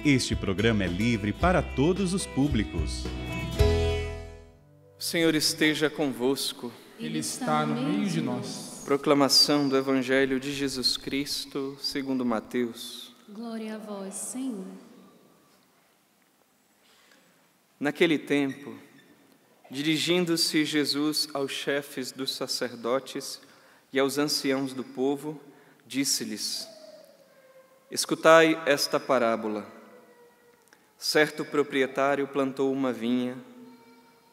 Este programa é livre para todos os públicos. O Senhor esteja convosco. Ele está no meio de nós. Proclamação do Evangelho de Jesus Cristo, segundo Mateus. Glória a vós, Senhor. Naquele tempo, dirigindo-se Jesus aos chefes dos sacerdotes e aos anciãos do povo, disse-lhes: Escutai esta parábola. Certo proprietário plantou uma vinha,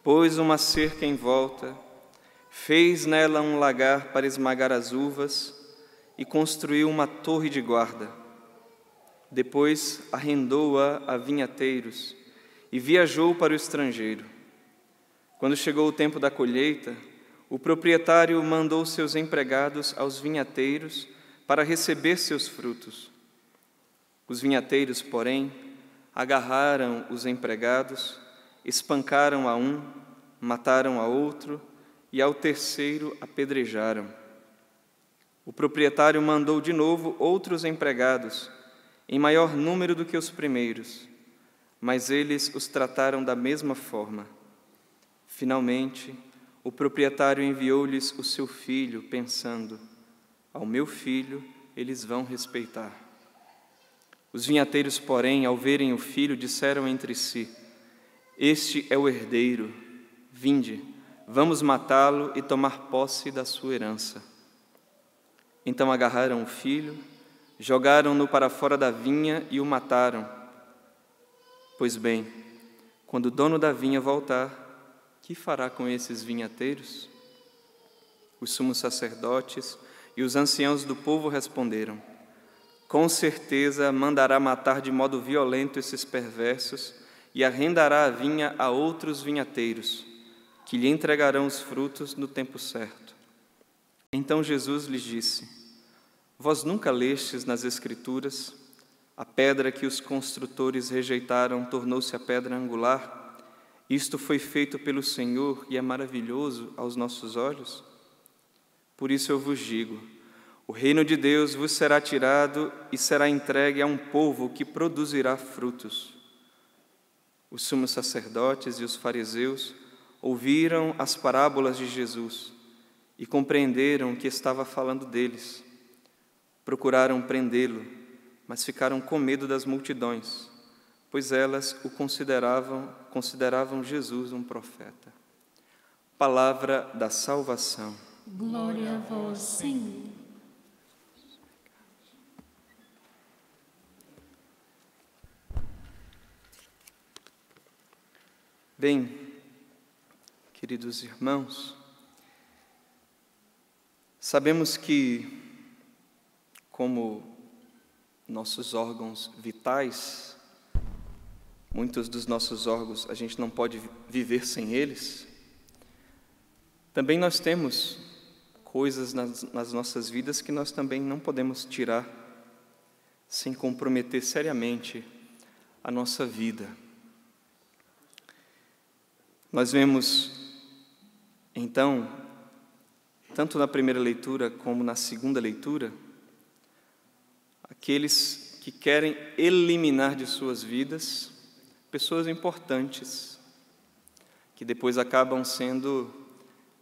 pôs uma cerca em volta, fez nela um lagar para esmagar as uvas e construiu uma torre de guarda. Depois arrendou-a a vinhateiros e viajou para o estrangeiro. Quando chegou o tempo da colheita, o proprietário mandou seus empregados aos vinhateiros para receber seus frutos. Os vinhateiros, porém, agarraram os empregados, espancaram a um, mataram a outro e ao terceiro apedrejaram. O proprietário mandou de novo outros empregados, em maior número do que os primeiros, mas eles os trataram da mesma forma. Finalmente, o proprietário enviou-lhes o seu filho, pensando: ao meu filho eles vão respeitar. Os vinhateiros, porém, ao verem o filho, disseram entre si: Este é o herdeiro, vinde, vamos matá-lo e tomar posse da sua herança. Então agarraram o filho, jogaram-no para fora da vinha e o mataram. Pois bem, quando o dono da vinha voltar, que fará com esses vinhateiros? Os sumos sacerdotes e os anciãos do povo responderam: Com certeza mandará matar de modo violento esses perversos e arrendará a vinha a outros vinhateiros, que lhe entregarão os frutos no tempo certo. Então Jesus lhes disse: Vós nunca lestes nas Escrituras: a pedra que os construtores rejeitaram tornou-se a pedra angular? Isto foi feito pelo Senhor e é maravilhoso aos nossos olhos? Por isso eu vos digo: o reino de Deus vos será tirado e será entregue a um povo que produzirá frutos. Os sumos sacerdotes e os fariseus ouviram as parábolas de Jesus e compreenderam que estava falando deles. Procuraram prendê-lo, mas ficaram com medo das multidões, pois elas o consideravam Jesus um profeta. Palavra da salvação. Glória a vós, Senhor. Bem, queridos irmãos, sabemos que, como nossos órgãos vitais, muitos dos nossos órgãos a gente não pode viver sem eles, também nós temos coisas nas nossas vidas que nós também não podemos tirar sem comprometer seriamente a nossa vida. Nós vemos, então, tanto na primeira leitura como na segunda leitura, aqueles que querem eliminar de suas vidas pessoas importantes, que depois acabam sendo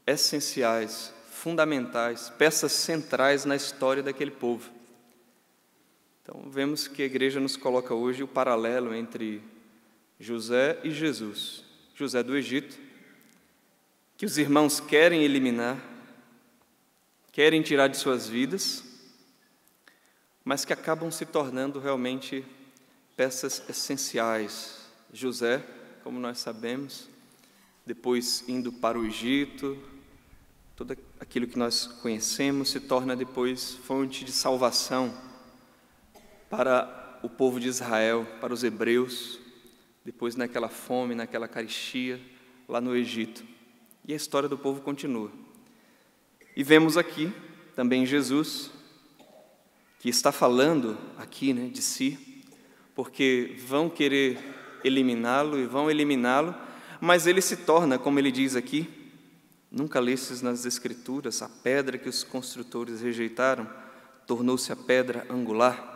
essenciais, fundamentais, peças centrais na história daquele povo. Então, vemos que a igreja nos coloca hoje o paralelo entre José e Jesus. José do Egito, que os irmãos querem eliminar, querem tirar de suas vidas, mas que acabam se tornando realmente peças essenciais. José, como nós sabemos, depois indo para o Egito, tudo aquilo que nós conhecemos se torna depois fonte de salvação para o povo de Israel, para os hebreus, depois naquela fome, naquela carestia, lá no Egito. E a história do povo continua. E vemos aqui também Jesus, que está falando aqui, de si, porque vão querer eliminá-lo e vão eliminá-lo, mas ele se torna, como ele diz aqui, Nunca lestes nas Escrituras: a pedra que os construtores rejeitaram tornou-se a pedra angular?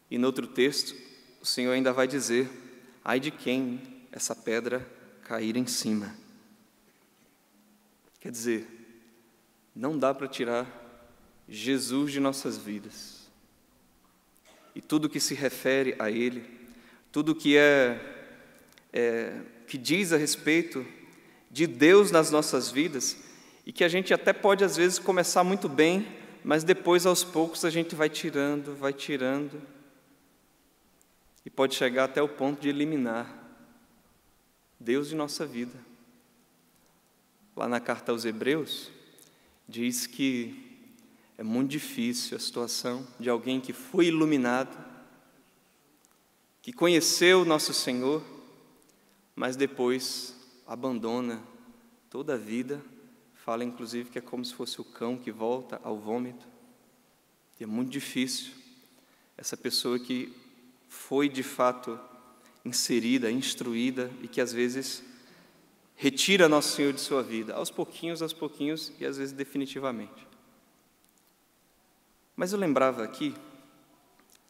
E no outro texto, o Senhor ainda vai dizer: ai de quem essa pedra cair em cima. Quer dizer, não dá para tirar Jesus de nossas vidas. E tudo que se refere a Ele, tudo que que diz a respeito de Deus nas nossas vidas, e que a gente até pode às vezes começar muito bem, mas depois aos poucos a gente vai tirando, e pode chegar até o ponto de eliminar Deus de nossa vida. Lá na carta aos Hebreus, diz que é muito difícil a situação de alguém que foi iluminado, que conheceu o nosso Senhor, mas depois abandona toda a vida. Fala inclusive que é como se fosse o cão que volta ao vômito. E é muito difícil essa pessoa que foi de fato inserida, instruída, e que às vezes retira nosso Senhor de sua vida, aos pouquinhos, e às vezes definitivamente. Mas eu lembrava aqui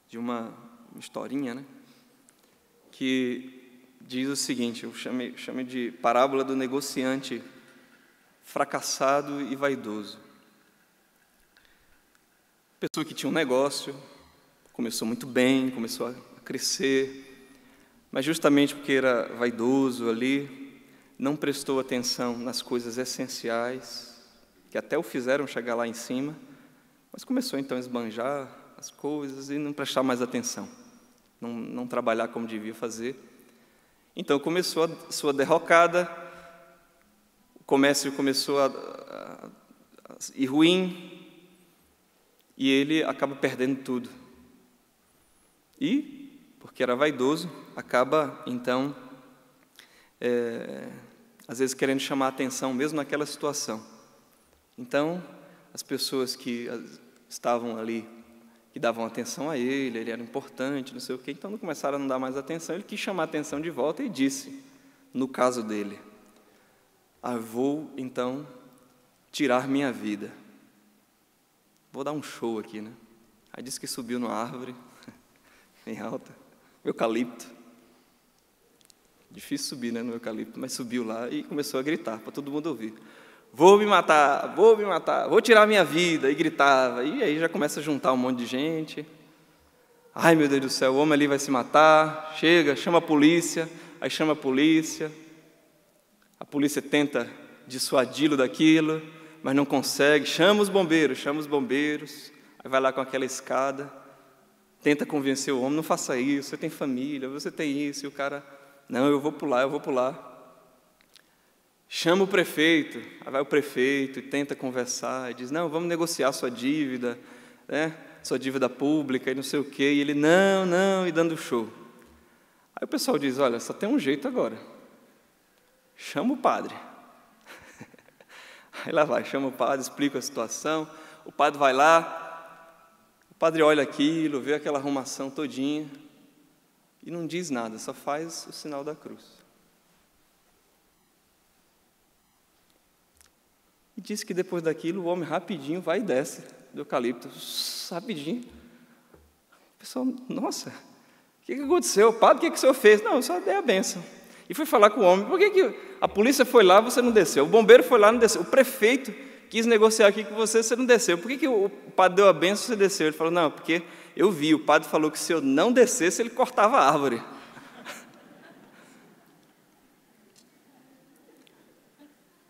de uma historinha, né, que diz o seguinte, eu chamei de parábola do negociante fracassado e vaidoso. Pessoa que tinha um negócio, começou muito bem, começou a crescer, mas justamente porque era vaidoso ali, não prestou atenção nas coisas essenciais, que até o fizeram chegar lá em cima, mas começou então a esbanjar as coisas e não prestar mais atenção, não trabalhar como devia fazer. Então começou a sua derrocada, o comércio começou a ir ruim, e ele acaba perdendo tudo. E, porque era vaidoso, acaba então às vezes querendo chamar a atenção mesmo naquela situação. Então, as pessoas que estavam ali, que davam atenção a ele era importante, não sei o quê, então não começaram a não dar mais atenção. Ele quis chamar a atenção de volta e disse, no caso dele: vou então tirar minha vida. Vou dar um show aqui, né? Aí disse que subiu numa árvore, bem alta, eucalipto. Difícil subir, né, no eucalipto, mas subiu lá e começou a gritar para todo mundo ouvir: vou me matar, vou tirar minha vida, e gritava, e aí já começa a juntar um monte de gente. Ai, meu Deus do céu, o homem ali vai se matar, chega, chama a polícia, aí chama a polícia tenta dissuadi-lo daquilo, mas não consegue, chama os bombeiros, aí vai lá com aquela escada, tenta convencer o homem: não faça isso, você tem família, você tem isso, e o cara: não, eu vou pular. Chama o prefeito, aí vai o prefeito e tenta conversar, e diz: não, vamos negociar sua dívida, né? Sua dívida pública e não sei o quê, e ele: não, e dando show. Aí o pessoal diz: olha, só tem um jeito agora, chama o padre. Aí lá vai, chama o padre, explica a situação, o padre vai lá, o padre olha aquilo, vê aquela arrumação todinha, e não diz nada, só faz o sinal da cruz. E diz que depois daquilo, o homem rapidinho vai e desce do eucalipto, rapidinho. O pessoal: nossa, o que aconteceu? Padre, o que o senhor fez? Não, eu só dei a bênção. E fui falar com o homem: por que a polícia foi lá, você não desceu? O bombeiro foi lá, não desceu. O prefeito quis negociar aqui com você não desceu. Por que o padre deu a bênção e você desceu? Ele falou: não, porque eu vi, o padre falou que se eu não descesse, ele cortava a árvore.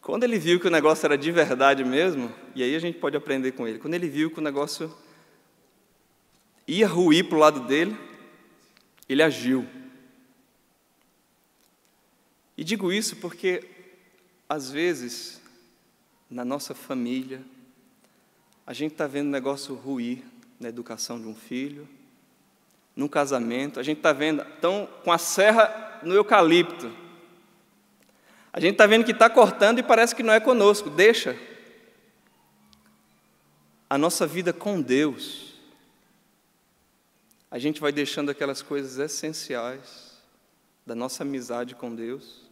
Quando ele viu que o negócio era de verdade mesmo, e aí a gente pode aprender com ele, quando ele viu que o negócio ia ruir para o lado dele, ele agiu. E digo isso porque, às vezes, na nossa família, a gente está vendo o negócio ruir na educação de um filho, num casamento, a gente está vendo, estão com a serra no eucalipto, a gente está vendo que está cortando e parece que não é conosco, deixa. A nossa vida com Deus, a gente vai deixando aquelas coisas essenciais da nossa amizade com Deus,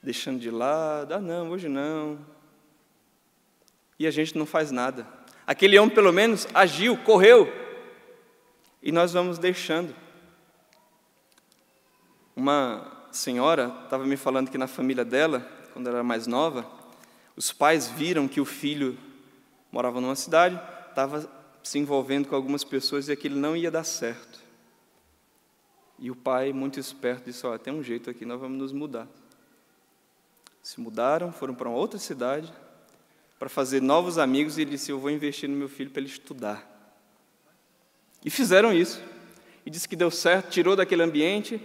deixando de lado, não, hoje não. E a gente não faz nada. Aquele homem pelo menos agiu, correu, e nós vamos deixando. Uma senhora estava me falando que na família dela, quando ela era mais nova, os pais viram que o filho morava numa cidade, estava se envolvendo com algumas pessoas e aquilo não ia dar certo. E o pai, muito esperto, disse, tem um jeito aqui, nós vamos nos mudar. Se mudaram, foram para uma outra cidade, para fazer novos amigos, e ele disse, eu vou investir no meu filho para ele estudar. E fizeram isso. E disse que deu certo, tirou daquele ambiente,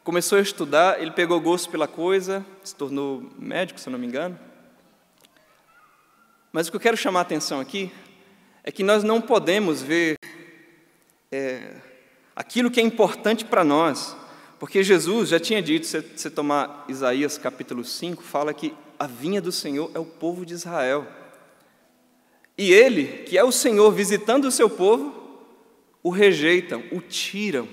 começou a estudar, ele pegou gosto pela coisa, se tornou médico, se eu não me engano. Mas o que eu quero chamar a atenção aqui é que nós não podemos ver aquilo que é importante para nós, porque Jesus já tinha dito, se você tomar Isaías capítulo 5, fala que a vinha do Senhor é o povo de Israel. E Ele, que é o Senhor visitando o seu povo, o rejeitam, o tiram.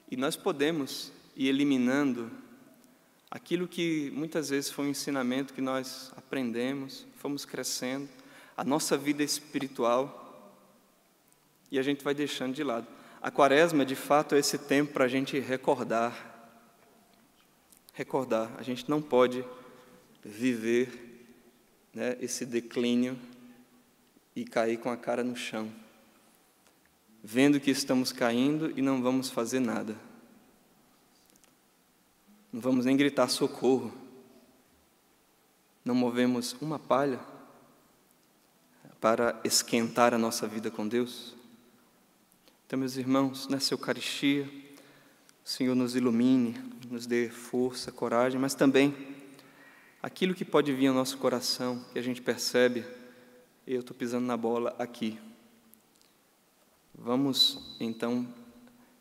E nós podemos ir eliminando aquilo que muitas vezes foi um ensinamento que nós aprendemos, fomos crescendo, a nossa vida espiritual, e a gente vai deixando de lado. A Quaresma, de fato, é esse tempo para a gente recordar. A gente não pode viver, esse declínio e cair com a cara no chão, vendo que estamos caindo e não vamos fazer nada. Não vamos nem gritar socorro. Não movemos uma palha para esquentar a nossa vida com Deus. Então, meus irmãos, nessa Eucaristia, o Senhor nos ilumine, nos dê força, coragem, mas também aquilo que pode vir ao nosso coração, que a gente percebe, eu estou pisando na bola aqui. Vamos, então,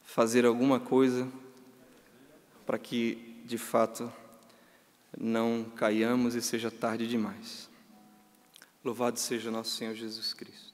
fazer alguma coisa para que, de fato, não caiamos e seja tarde demais. Louvado seja nosso Senhor Jesus Cristo.